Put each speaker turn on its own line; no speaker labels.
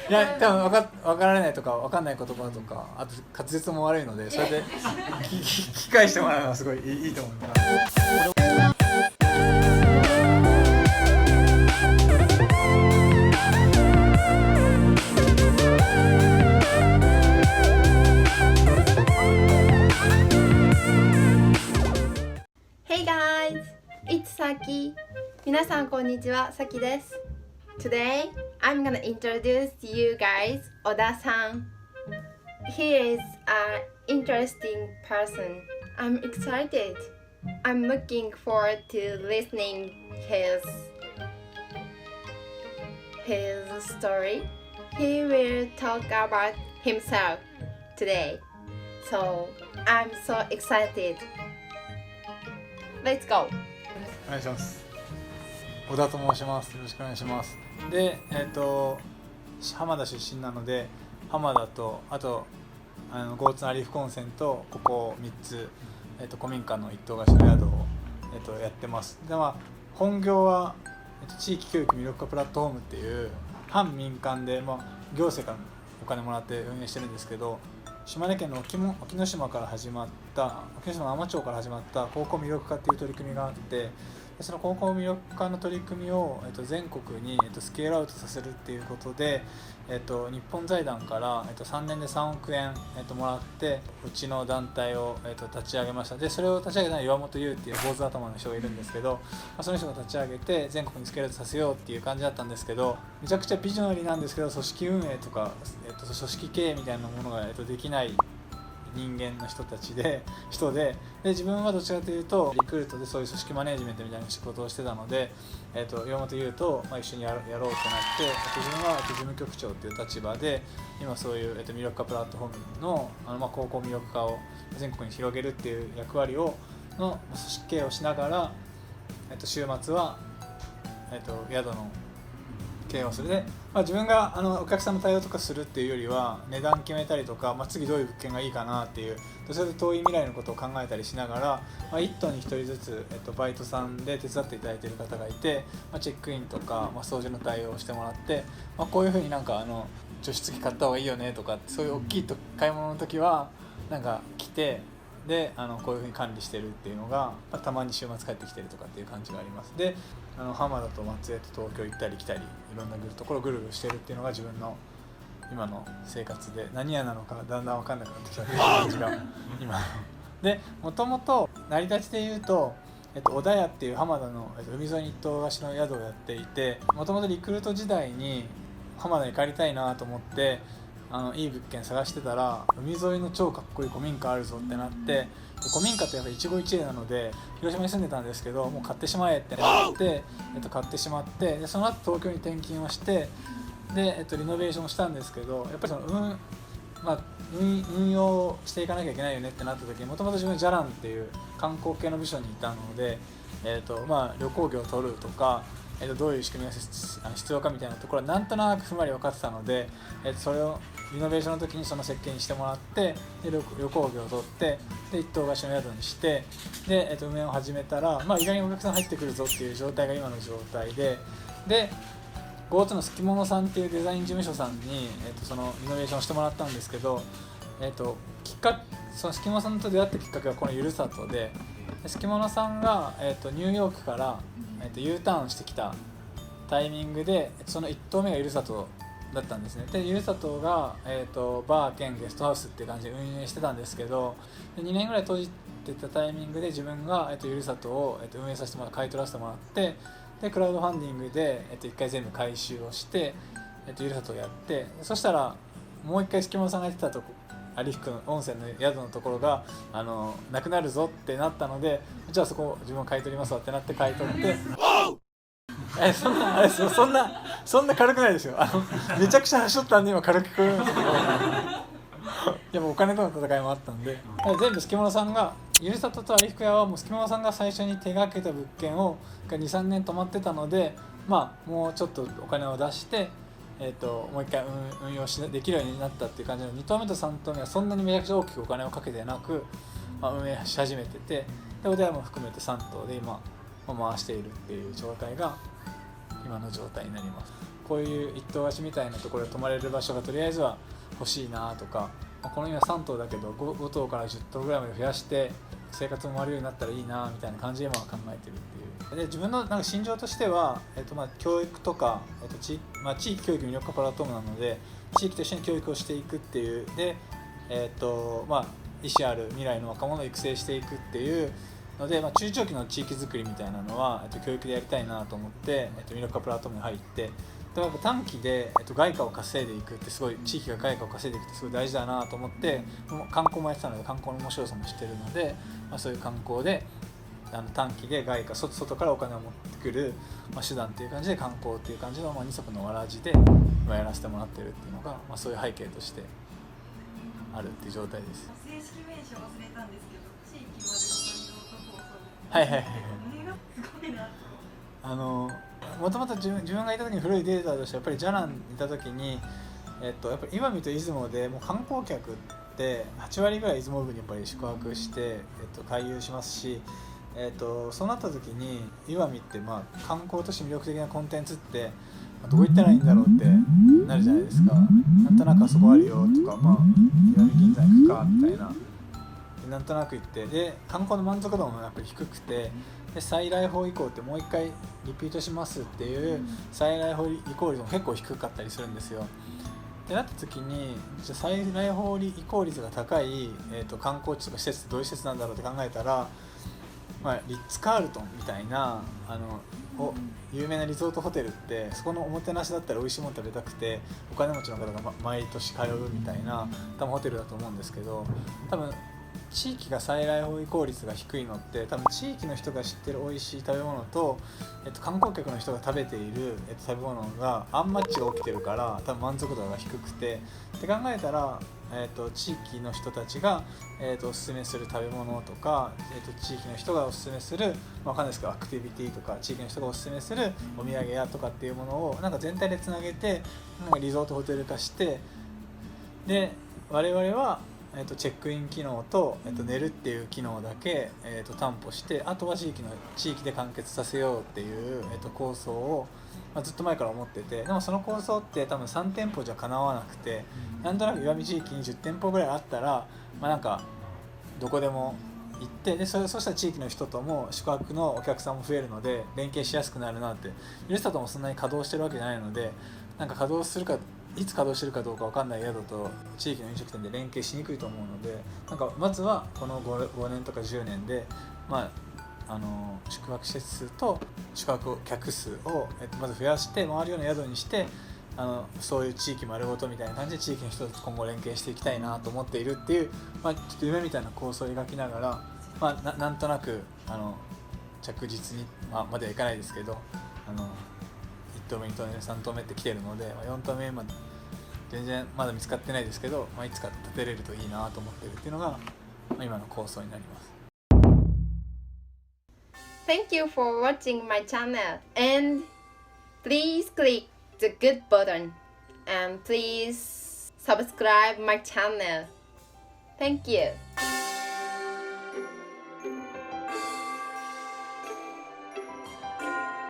いや多分分からないとか分かんない言葉とか、あと滑舌も悪いので、それで聞き返してもらうのはすごいいいと思います。
Hey guys, it's Saki. 皆さんこんにちは、Saki です。Today, I'm gonna introduce you guys Oda-san. He is an interesting person. I'm excited. I'm looking forward to listening his story. He will talk about himself today. So, I'm so excited. Let's go.
お願いします。小田と申します。よろしくお願いします。で、浜田出身なので、浜田とあと江津有福温泉とここ3つ、古民家の一棟貸しの宿を、やってます。で、本業は、地域教育魅力化プラットフォームっていう反民間で、行政からお金もらって運営してるんですけど、島根県の沖ノ島から始まった沖ノ島の海士町から始まった高校魅力化っていう取り組みがあって、その高校魅力化の取り組みを、全国に、スケールアウトさせるっていうことで、日本財団から、3年で3億円、もらってうちの団体を、立ち上げました。でそれを立ち上げたのは岩本優っていう坊主頭の人がいるんですけど、その人が立ち上げて全国にスケールアウトさせようっていう感じだったんですけど、めちゃくちゃビジョナリーなんですけど、組織運営とか、組織経営みたいなものが、できない人間の人で自分はどちらかというとリクルートでそういう組織マネジメントみたいな仕事をしてたので、岩本優と、一緒にやろうってなって、自分は事務局長っていう立場で今そういう、魅力化プラットフォームの、高校魅力化を全国に広げるっていう役割の組織経営をしながら、週末は、宿の経営をするで、自分がお客さんの対応とかするっていうよりは値段決めたりとか、次どういう物件がいいかなっていうどちらかというと遠い未来のことを考えたりしながら、1棟に1人ずつ、バイトさんで手伝っていただいている方がいて、チェックインとか、掃除の対応をしてもらって、こういうふうに除湿機買った方がいいよねとか、そういう大きい買い物の時は来て、でこういうふうに管理してるっていうのが、たまに週末帰ってきてるとかっていう感じがあります。で浜田と松江と東京行ったり来たりいろんなところをぐるぐるしてるっていうのが自分の今の生活で、何屋なのかだんだん分かんなくなってきたっていう感じが今で、もともと成り立ちで言うと、小田屋っていう浜田の海沿いに一棟貸しの宿をやっていて、もともとリクルート時代に浜田に帰りたいなと思っていい物件探してたら、海沿いの超かっこいい古民家あるぞってなって、古民家ってやっぱ一期一会なので広島に住んでたんですけど、もう買ってしまえってなって、買ってしまって、でその後東京に転勤をして、で、リノベーションしたんですけど、やっぱり運用していかなきゃいけないよねってなった時に、もともと自分ジャランっていう観光系の部署にいたので、旅行業を取るとか、どういう仕組みが必要かみたいなところはなんとなくふんわり分かってたので、それをリノベーションの時にその設計にしてもらって、で旅行業を取って、で一棟貸しの宿にして、で、運営を始めたら、意外にお客さん入ってくるぞっていう状態が今の状態で、江津のすきものさんっていうデザイン事務所さんに、そのリノベーションしてもらったんですけど、そのすきものさんと出会ったきっかけはこのゆるさとで、すきものさんが、ニューヨークから、U ターンしてきたタイミングで、その1棟目がゆるさとだったんですね。でゆるさとが、バー兼ゲストハウスっていう感じで運営してたんですけど、2年ぐらい閉じてたタイミングで自分が、ゆるさとを、運営させてもらって買い取らせてもらって、でクラウドファンディングで、1回全部回収をして、ゆるさとをやって、そしたらもう1回すきものさんがやってたとこ有福の温泉の宿のところがなくなるぞってなったので、じゃあそこ自分買い取りますわってなって買い取ってそんな軽くないですよ。めちゃくちゃ走ったんで今軽く聞こえるんですけどでもお金との戦いもあったんで、全部すきものさんが、ゆるさとと有福屋はもうすきものさんが最初に手がけた物件を 2,3 年止まってたので、もうちょっとお金を出して、もう一回運用できるようになったっていう感じで、2棟目と3棟目はそんなにめちゃくちゃ大きくお金をかけてなく、運営し始めてて、で小田屋も含めて3棟で今、回しているっていう状態が今の状態になります。こういう一棟貸しみたいなところで泊まれる場所がとりあえずは欲しいなとか、この今3棟だけど 5棟から10棟ぐらいまで増やして生活も回るようになったらいいなみたいな感じで考えてるっていう。で自分のなんか心情としては、教育とか、地域教育魅力化プラットフォームなので地域と一緒に教育をしていくっていうで、意思ある未来の若者を育成していくっていうので、中長期の地域づくりみたいなのは、教育でやりたいなと思って、魅力化プラットフォームに入って、でもやっぱ短期で、外貨を稼いでいくってすごい地域が外貨を稼いでいくってすごい大事だなと思って観光もやってたので観光の面白さも知ってるので、そういう観光で短期で外貨外からお金を持ってくる、手段っていう感じで観光っていう感じの、二足のわらじでやらせてもらってるっていうのが、そういう背景としてあるっていう状態です。
正式名称忘れたんですけど、地域丸ごとリゾート構想。
はいはいはい。
これがすごいなと。
もともと自分がいた時に古いデータとしてやっぱりジャナンにいた時に、やっぱり岩見と出雲でもう観光客って8割ぐらい出雲部にやっぱり宿泊して、回遊しますし、そうなった時に岩見って観光として魅力的なコンテンツってどこ行ったらいいんだろうってなるじゃないですか。なんとなくあそこあるよとか、岩見銀山行くかみたいな、なんとなく行ってで観光の満足度もやっぱり低くて、で再来訪以降ってもう一回リピートしますっていう再来訪移行率も結構低かったりするんですよ。ってなった時にじゃあ再来訪移行率が高い、観光地とか施設ってどういう施設なんだろうって考えたら、リッツ・カールトンみたいな有名なリゾートホテルってそこのおもてなしだったら美味しいもの食べたくてお金持ちの方が、毎年通うみたいな多分ホテルだと思うんですけど、多分地域が再来訪移行率が低いのって多分地域の人が知ってる美味しい食べ物と、観光客の人が食べている、食べ物がアンマッチが起きてるから多分満足度が低くてって考えたら、地域の人たちが、おすすめする食べ物とか、地域の人がおすすめする、わかんないですけどアクティビティとか地域の人がおすすめするお土産屋とかっていうものをなんか全体でつなげてなんかリゾートホテル化して、で我々はチェックイン機能と、寝るっていう機能だけ、担保して、あとは地域で完結させようっていう、構想を、ずっと前から思ってて、でもその構想って多分3店舗じゃかなわなくて、なんとなく岩見地域に10店舗ぐらいあったら、なんかどこでも行ってでそうしたら地域の人とも宿泊のお客さんも増えるので連携しやすくなるなって。ユースタともそんなに稼働してるわけじゃないので、なんか稼働するかいつ稼働してるかどうか分かんない宿と地域の飲食店で連携しにくいと思うので、なんかまずはこの 5年とか10年で、宿泊施設数と宿泊客数を、まず増やして回るような宿にして、そういう地域丸ごとみたいな感じで地域の人と今後連携していきたいなと思っているっていう、ちょっと夢みたいな構想を描きながら、なんとなく着実に、まではいかないですけど1棟目2棟目3棟目って来てるので、4棟目全然まだ見つかってないですけど、いつか建てれるといいなと思ってるっていうのが、今の構想になります。
Thank you for watching my channel and please click the good button and please subscribe my channel. Thank you.